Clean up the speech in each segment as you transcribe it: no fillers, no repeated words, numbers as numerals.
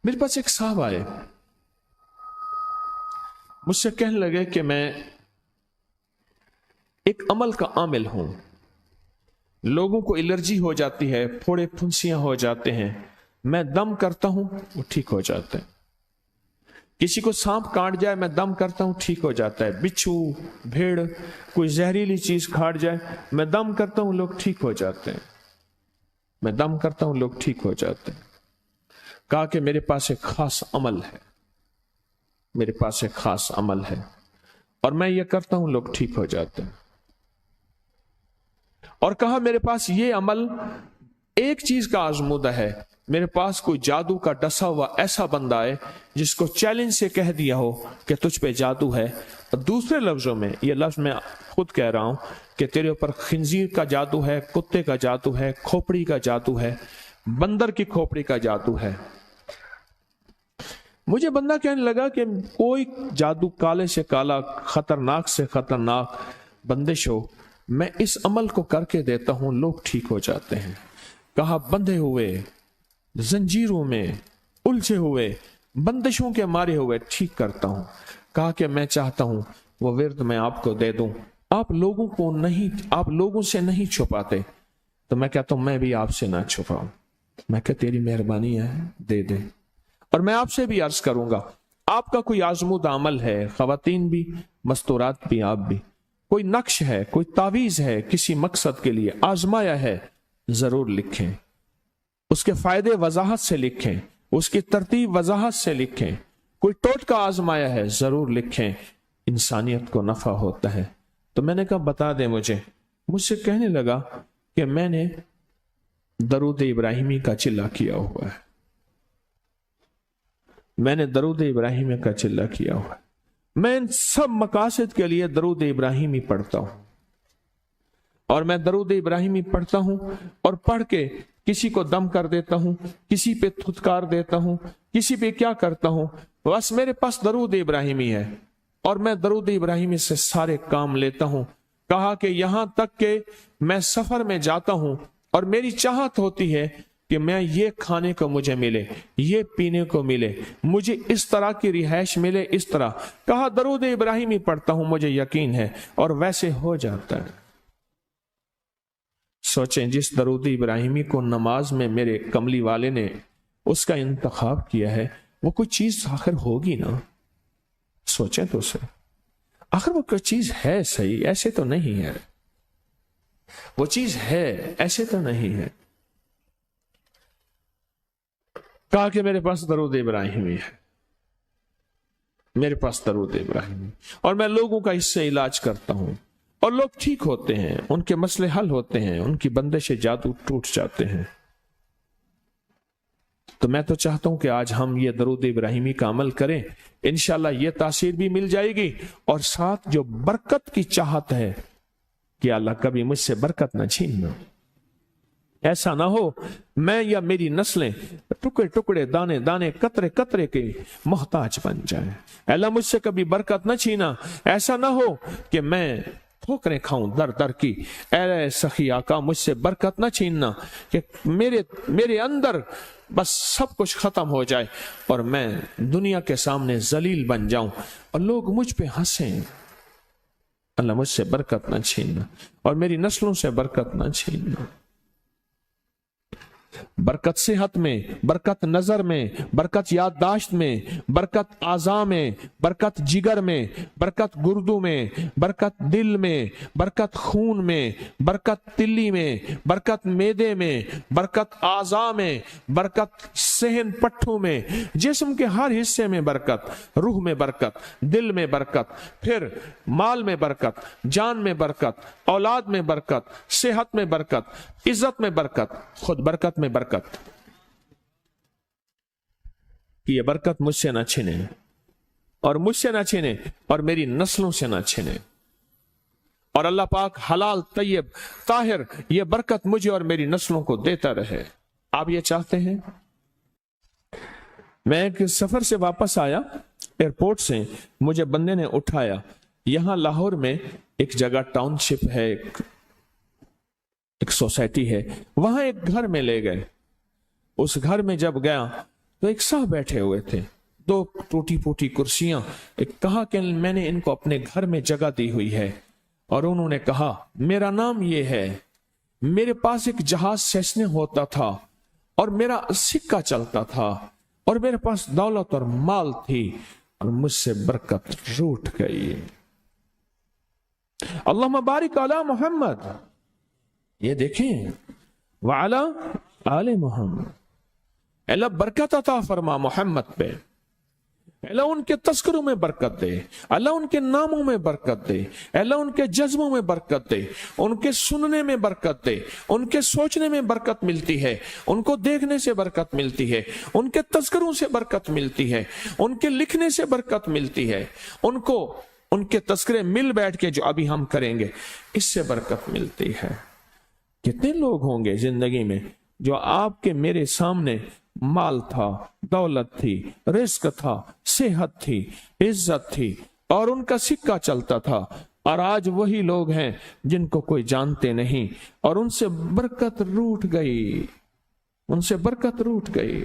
मेरे पास एक साहब आए, मुझसे कहने लगे कि मैं एक अमल का आमिल हूं, लोगों को एलर्जी हो जाती है, फोड़े फुंसियां हो जाते हैं, मैं दम करता हूं वो ठीक हो जाता है। किसी को सांप काट जाए मैं दम करता हूं ठीक हो जाता है। बिच्छू, भेड़, कोई जहरीली चीज काट जाए मैं दम करता हूं लोग ठीक हो जाते हैं। मैं दम करता हूं लोग ठीक हो जाते हैं। कहा कि मेरे पास एक खास अमल है, मेरे पास एक खास अमल है और मैं ये करता हूं लोग ठीक हो जाते हैं। और कहा मेरे पास ये अमल एक चीज का आजमूदा है, मेरे पास कोई जादू का डसा हुआ ऐसा बंदा है जिसको चैलेंज से कह दिया हो कि तुझ पे जादू है, और दूसरे लफ्जों में ये लफ्ज मैं खुद कह रहा हूं कि तेरे ऊपर खिंजीर का जादू है, कुत्ते का जादू है, खोपड़ी का जादू है, बंदर की खोपड़ी का जादू है। मुझे बंदा कहने लगा कि कोई जादू काले से काला, खतरनाक से खतरनाक बंदिश हो, मैं इस अमल को करके देता हूं लोग ठीक हो जाते हैं। कहा बंधे हुए, जंजीरों में उलझे हुए, बंदिशों के मारे हुए ठीक करता हूं। कहा कि मैं चाहता हूं वो विर्द मैं आपको दे दूं, आप लोगों से नहीं छुपाते, तो मैं कहता हूं मैं भी आपसे ना छुपाऊं। मैं कह तेरी मेहरबानी है, दे दे। और मैं आपसे भी अर्ज करूंगा, आपका कोई आजमूदा अमल है, खवातीन भी, मस्तूरात भी, आप भी, कोई नक्श है, कोई तावीज है, किसी मकसद के लिए आजमाया है, जरूर लिखें। उसके फायदे वजाहत से लिखें, उसकी तरतीब वजाहत से लिखें। कोई टोटका आजमाया है, जरूर लिखें, इंसानियत को नफा होता है। तो मैंने कहा बता दे मुझसे कहने लगा कि मैंने दरूद इब्राहिमी का चिल्ला किया हुआ है, मैंने दरूद इब्राहिमी का चिल्ला किया हुआ है, मैं इन सब मकासद के लिए दरूद इब्राहिमी पढ़ता हूं। और मैं दरूद इब्राहिमी पढ़ता हूं और पढ़ के किसी को दम कर देता हूं, किसी पे थुतकार देता हूं, किसी पे क्या करता हूं, बस मेरे पास दरूद इब्राहिमी है और मैं दरूद इब्राहिमी से सारे काम लेता हूं। कहा कि यहां तक कि मैं सफर में जाता हूं और मेरी चाहत होती है कि मैं ये खाने को मुझे मिले, ये पीने को मिले, मुझे इस तरह की रिहाइश मिले, इस तरह। कहा दरूद इब्राहिमी पढ़ता हूं, मुझे यकीन है, और वैसे हो जाता है। सोचें, जिस दरूद इब्राहिमी को नमाज में मेरे कमली वाले ने उसका इंतखाब किया है, वो कोई चीज आखिर होगी ना। सोचें तो सही, आखिर वो कोई चीज है सही, ऐसे तो नहीं है, वो चीज है ऐसे तो नहीं है। कहा कि मेरे पास दरूद इब्राहिमी है, मेरे पास दरूद इब्राहिमी, और मैं लोगों का इससे इलाज करता हूं और लोग ठीक होते हैं, उनके मसले हल होते हैं, उनकी बंदिशें जादू टूट जाते हैं। तो मैं तो चाहता हूं कि आज हम ये दरूद इब्राहिमी का अमल करें, इंशाल्लाह ये तासीर भी मिल जाएगी, और साथ जो बरकत की चाहत है कि अल्लाह कभी मुझसे बरकत ना छीनना। ऐसा ना हो मैं या मेरी नस्लें टुकड़े टुकड़े, दाने दाने, कतरे कतरे के मोहताज बन जाए। अल्लाह मुझसे कभी बरकत न छीना। ऐसा ना हो कि मैं ठोकरें खाऊं दर दर की। ऐ सखी आका, मुझसे बरकत न छीनना कि मेरे अंदर बस सब कुछ खत्म हो जाए और मैं दुनिया के सामने जलील बन जाऊं और लोग मुझ पे हंसें। अल्लाह मुझसे बरकत न छीनना और मेरी नस्लों से बरकत न छीनना। बरकत सेहत में, बरकत नजर में, बरकत याददाश्त में, बरकत आज़ा में, बरकत जिगर में, बरकत गुर्दों में, बरकत दिल में, बरकत खून में, बरकत तिल्ली में, बरकत मेदे में, बरकत आज़ा में, बरकत सहन पट्टों में, जिस्म के हर हिस्से में बरकत, रूह में बरकत, दिल में बरकत, फिर माल में बरकत, जान में बरकत, औलाद में बरकत, सेहत में बरकत, इज्जत में बरकत, खुद बरकत में बरकत। कि ये बरकत मुझसे ना छिने और मुझसे ना छिने और मेरी नस्लों से ना छिने, और अल्लाह पाक हलाल तैयब ताहिर ये बरकत मुझे और मेरी नस्लों को देता रहे। आप ये चाहते हैं? मैं एक सफर से वापस आया, एयरपोर्ट से मुझे बंदे ने उठाया। यहां लाहौर में एक जगह टाउनशिप है, एक सोसाइटी है, वहां एक घर में ले गए। उस घर में जब गया تو ایک साहब बैठे हुए थे, 2 टूटी फूटी कुर्सियां. एक कहा कि मैंने इनको अपने घर में जगह दी हुई है, और उन्होंने कहा मेरा नाम ये है, मेरे पास एक जहाज सेसने होता था और मेरा सिक्का चलता था और मेरे पास दौलत और माल थी और मुझसे बरकत रूठ गई. अल्लाहुम्मा बारिक अला मोहम्मद. ये देखें, वाला आले मोहम्मद. अल्लाह बरकत अता फरमा मोहम्मद पे. अल्लाह उनके तस्करों में बरकत दे, अल्लाह उनके नामों में बरकत दे, अल्लाह उनके जज्बों में बरकत दे, उनके सुनने में बरकत दे, उनके सोचने में बरकत मिलती है, उनको देखने से बरकत मिलती है, उनके तस्करों से बरकत मिलती है, उनके लिखने से बरकत मिलती है, उनको उनके तस्करे मिल बैठ के जो अभी हम करेंगे इससे बरकत मिलती है. कितने लोग होंगे जिंदगी में जो आपके मेरे सामने माल था, दौलत थी, रिस्क था, सेहत थी, इज्जत थी और उनका सिक्का चलता था, और आज वही लोग हैं जिनको कोई जानते नहीं और उनसे बरकत रूठ गई, उनसे बरकत रूठ गई.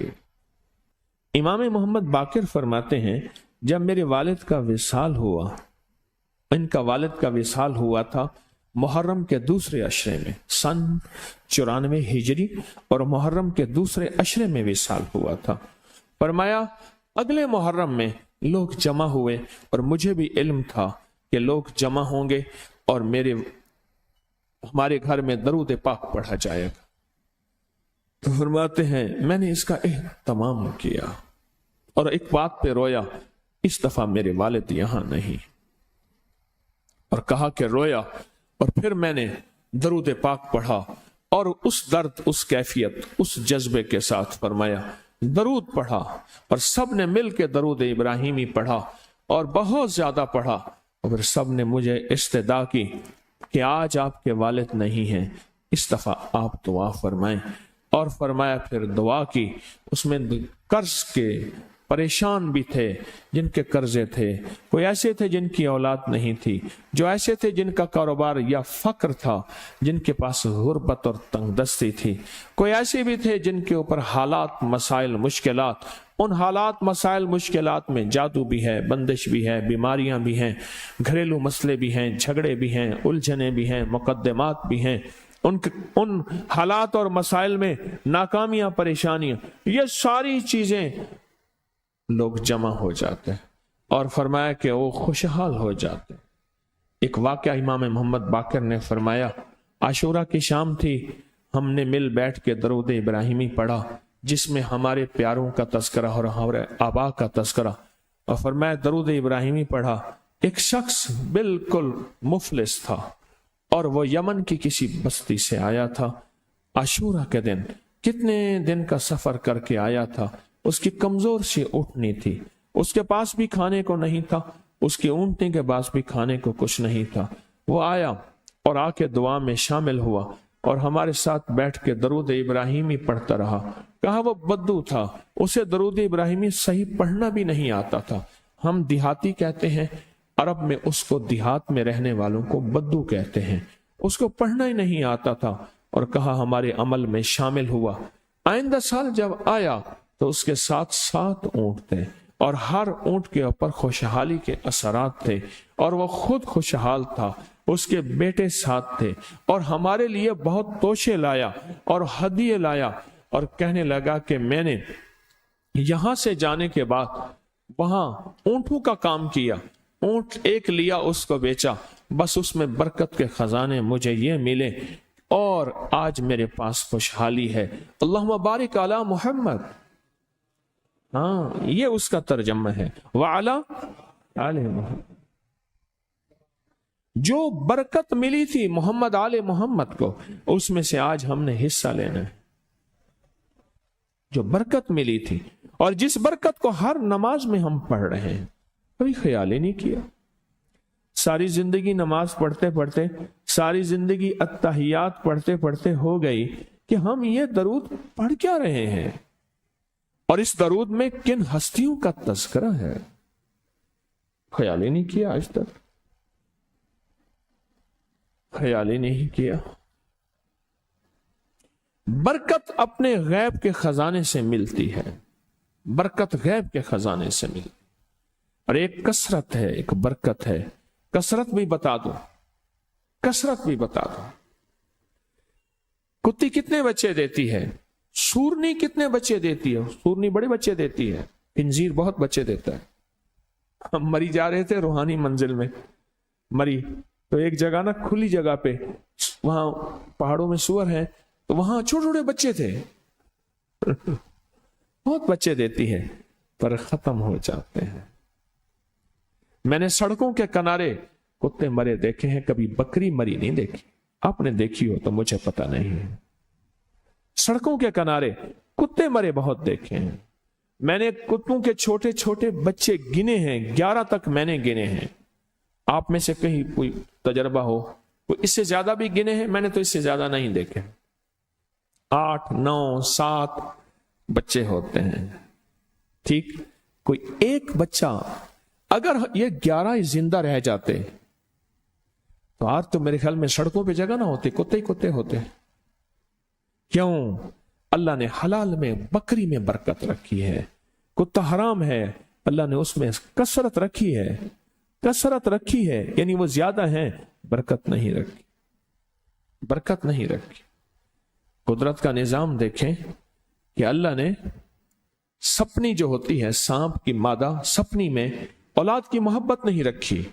इमाम मोहम्मद बाकिर फरमाते हैं, जब मेरे वालिद का विसाल हुआ, इनका वालिद का विसाल हुआ था मुहर्रम के दूसरे अशरे में, सन 94 हिजरी, और मुहर्रम के दूसरे अशरे में विसाल हुआ था. फरमाया अगले मुहर्रम में लोग जमा हुए और मुझे भी इल्म था कि लोग जमा होंगे और हमारे घर में दरूद पाक पढ़ा जाएगा. तो फरमाते हैं मैंने इसका एहतमाम किया और एक बात पे रोया, इस दफा मेरे वालिद यहां नहीं, और कहा कि रोया, और फिर मैंने दरूद पाक पढ़ा और उस दर्द, उस कैफियत, उस जज्बे के साथ फरमाया दरूद पढ़ा, और सब ने मिल के दरूद इब्राहिमी पढ़ा और बहुत ज्यादा पढ़ा, और फिर सब ने मुझे इस्तदा की कि आज आपके वालिद नहीं हैं, इस दफा आप दुआ फरमाएं. और फरमाया फिर दुआ की. उसमें कर्ज के परेशान भी थे जिनके कर्जे थे, कोई ऐसे थे जिनकी औलाद नहीं थी, जो ऐसे थे जिनका कारोबार या फक्र था, जिनके पास गुर्बत और तंगदस्ती थी, कोई ऐसे भी थे जिनके ऊपर हालात, मसाइल, मुश्किलात. उन हालात, मसाइल, मुश्किलात में जादू भी है, बंदिश भी है, बीमारियां भी हैं, घरेलू मसले भी हैं, झगड़े भी हैं, उलझने भी हैं, मुकद्दमात भी हैं. उन हालात और मसाइल में नाकामियां, परेशानियां, ये सारी चीजें लोग जमा हो जाते हैं और फरमाया कि वो खुशहाल हो जाते. एक वाकया इमाम मोहम्मद बाकिर ने फरमाया, आशूरा की शाम थी, हमने मिल बैठ के दरूद इब्राहिमी पढ़ा जिसमें हमारे प्यारों का तस्करा और हमारे आबा का तस्करा, और फरमाया दरूद इब्राहिमी पढ़ा. एक शख्स बिल्कुल मुफलिस था और वो यमन की किसी बस्ती से आया था. आशूरा के दिन कितने दिन का सफर करके आया था, उसकी कमजोर सी ऊँटनी थी, उसके पास भी खाने को नहीं था, उसकी ऊँटनी के पास भी खाने को कुछ नहीं था. वो आया और आके दुआ में शामिल हुआ और हमारे साथ बैठ के दरूद इब्राहिमी पढ़ता रहा. कहा वो बद्दू था, उसे दरूद इब्राहिमी सही पढ़ना भी नहीं आता था. हम देहाती कहते हैं, अरब में उसको देहात में रहने वालों को बद्दू कहते हैं. उसको पढ़ना ही नहीं आता था और कहा हमारे अमल में शामिल हुआ. आइंदा साल जब आया तो उसके साथ 7 ऊंट थे और हर ऊंट के ऊपर खुशहाली के असरात थे और वह खुद खुशहाल था, उसके बेटे साथ थे और हमारे लिए बहुत तोशे लाया और हदिये लाया और कहने लगा कि मैंने यहां से जाने के बाद वहां ऊंटों का काम किया, ऊंट एक लिया, उसको बेचा, बस उसमें बरकत के खजाने मुझे ये मिले और आज मेरे पास खुशहाली है. अल्लाहुम्मा बारिक अला मोहम्मद. हाँ, ये उसका तर्जमा है. वाला आले मोहम्मद. जो बरकत मिली थी मोहम्मद आले मोहम्मद को, उसमें से आज हमने हिस्सा लेना है. जो बरकत मिली थी और जिस बरकत को हर नमाज में हम पढ़ रहे हैं, कभी ख्याल ही नहीं किया. सारी जिंदगी नमाज पढ़ते पढ़ते, सारी जिंदगी अत्तहियात पढ़ते पढ़ते हो गई कि हम ये दरूद पढ़ क्या रहे हैं और इस दरूद में किन हस्तियों का तज़किरा है. ख्याल ही नहीं किया, आज तक ख्याल ही नहीं किया. बरकत अपने गैब के खजाने से मिलती है. बरकत गैब के खजाने से मिली। और एक कसरत है, एक बरकत है। कसरत भी बता दो, कसरत भी बता दो। कुत्ती कितने बच्चे देती है? सूरनी कितने बच्चे देती है? सूरनी बड़े बच्चे देती है, खिंजीर बहुत बच्चे देता है। हम मरी जा रहे थे रूहानी मंजिल में, मरी तो एक जगह ना खुली जगह पे, वहां पहाड़ों में सुअर है, तो वहां छोटे छोटे बच्चे थे बहुत बच्चे देती है, पर खत्म हो जाते हैं। मैंने सड़कों के किनारे कुत्ते मरे देखे हैं, कभी बकरी मरी नहीं देखी। आपने देखी हो तो मुझे पता नहीं है। सड़कों के किनारे कुत्ते मरे बहुत देखे हैं। मैंने कुत्तों के छोटे छोटे बच्चे गिने हैं, 11 तक मैंने गिने हैं। आप में से कहीं कोई तजर्बा हो, कोई इससे ज्यादा भी गिने हैं? मैंने तो इससे ज्यादा नहीं देखे। 8, 9, 7 बच्चे होते हैं। ठीक, कोई एक बच्चा, अगर ये 11 जिंदा रह जाते तो आज तो मेरे ख्याल में सड़कों पे जगह ना होती, कुत्ते ही कुत्ते होते। क्यों? अल्लाह ने हलाल में, बकरी में बरकत रखी है। कुत्ता हराम है, अल्लाह ने उसमें कसरत रखी है, कसरत रखी है, यानी वो ज्यादा है, बरकत नहीं रखी, बरकत नहीं रखी। कुदरत का निजाम देखें कि अल्लाह ने सपनी जो होती है, सांप की मादा सपनी में औलाद की मोहब्बत नहीं रखी।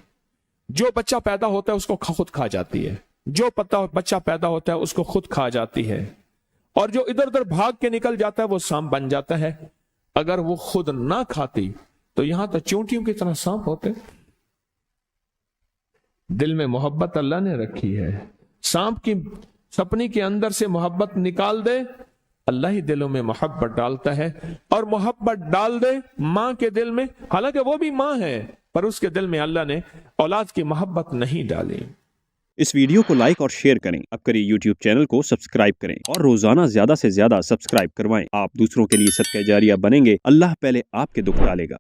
जो बच्चा पैदा होता है उसको खुद खा जाती है, जो बच्चा पैदा होता है उसको खुद खा जाती है, और जो इधर उधर भाग के निकल जाता है वो सांप बन जाता है। अगर वो खुद ना खाती तो यहां तो चूंटियों की तरह सांप होते। दिल में मोहब्बत अल्लाह ने रखी है। सांप की सपनी के अंदर से मोहब्बत निकाल दे, अल्लाह ही दिलों में मोहब्बत डालता है। और मोहब्बत डाल दे मां के दिल में, हालांकि वो भी मां है, पर उसके दिल में अल्लाह ने औलाद की मोहब्बत नहीं डाली। इस वीडियो को लाइक और शेयर करें। अब करिए YouTube चैनल को सब्सक्राइब करें और रोजाना ज्यादा से ज्यादा सब्सक्राइब करवाएं। आप दूसरों के लिए सदका जारिया बनेंगे, अल्लाह पहले आपके दुख टालेगा।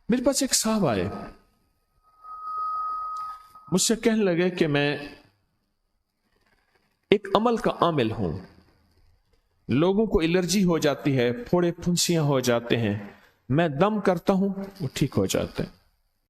मेरे पास एक साहब आए, मुझसे कहने लगे कि मैं एक अमल का आमिल हूं, लोगों को एलर्जी हो जाती है, फोड़े फुंसियां हो जाते हैं, मैं दम करता हूं वो ठीक हो जाते हैं।